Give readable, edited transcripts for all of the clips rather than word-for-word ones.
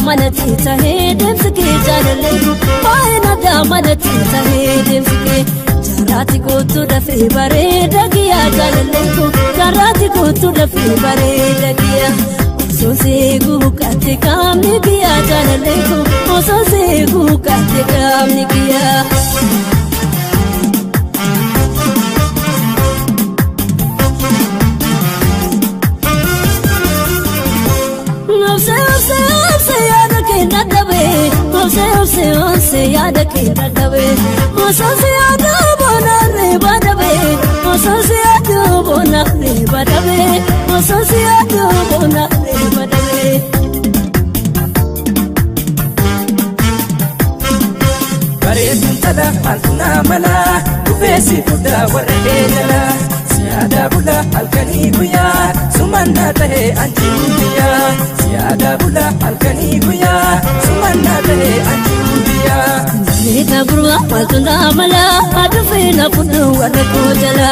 Manati tahedem sike jalaleku baina da manati tahedem sike jarati ko tu dafe bare dagiya jalaleku jarati ko tu dafe bare dagiya so se gu kate kam ni kiya jalaleku so se gu kate kam ni kiya se yada ke nadawe osa se yada bona re badawe osa se yada bona re badawe osa se yada bona re badawe bare tuntada altuna mala ufesi fuda warre jala siada bula alkani buya sumanna tahe anjubiya siada bula alkani buya sumanna tahe anjubiya Nita burwa altuna mala adufena fudu warko jala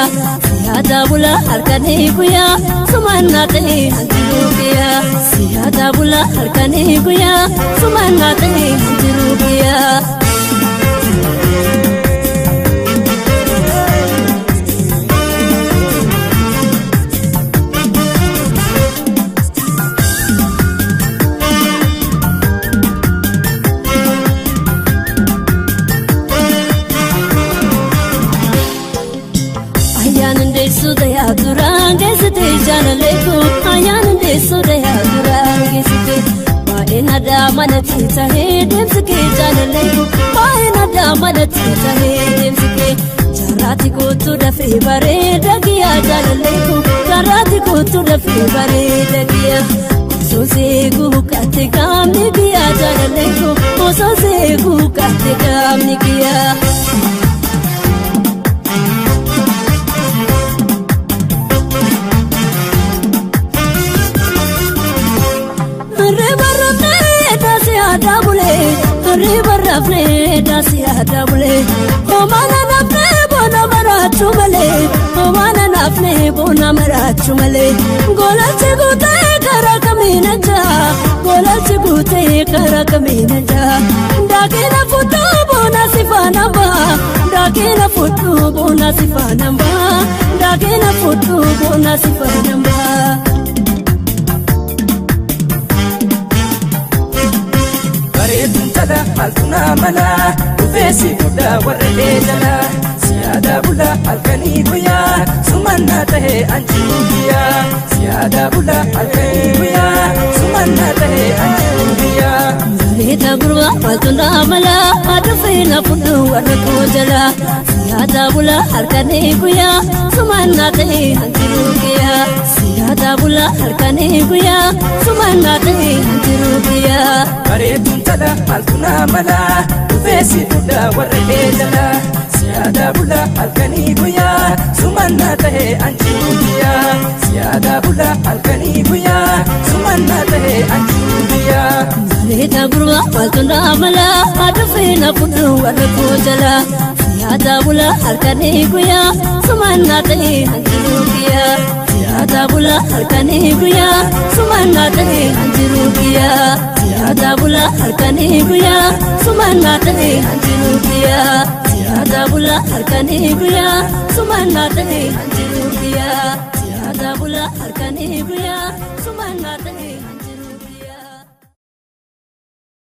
siada bula alkani buya sumanna tahe anjubiya siada bula alkani buya sumanna tahe anjubiya Manati tahedem sike jalaleku baina da manati tahedem sike jarati ko tu dafe bare dagiya jalaleku jarati ko tu dafe bare dagiya so se gu kate kam ni kiya jalaleku so se gu kate kam ni kiya River rafle dasiya dabule omana nafne bona marachu male omana nafne bona marachu male gola chigute kara kamina ja gola chigute kara kamina ja dakina futu bona sifana ba dakina futu bona sifana ba dakina futu bona sifana ba tuntada altuna mala ufesi fuda warre jala siada bula alkani buya sumanna tahe anjubiya siada bula alkani buya sumanna tahe anjubiya Nita burwa altuna mala adufena fudu warko jala siada bula alkani buya sumanna tahe anjubiya siada bula alkani buya sumanna tahe anjubiya bare tuntada altuna mala ufesi fuda warre jala siada bula alkani buya sumanna tahe anjubiya siada bula alkani buya sumanna tahe anjubiya Nita burwa altuna mala adufena fudu warko jala siada bula alkani buya sumanna tahe anjubiya siada bula alkani buya sumanna tahe anjubiya siada bula alkani buya sumanna tahe anjubiya siyaada bula harkanii guyyaa sumannaa ta'e anjiru guyyaa siyaada bula harkanii guyyaa sumannaa ta'e.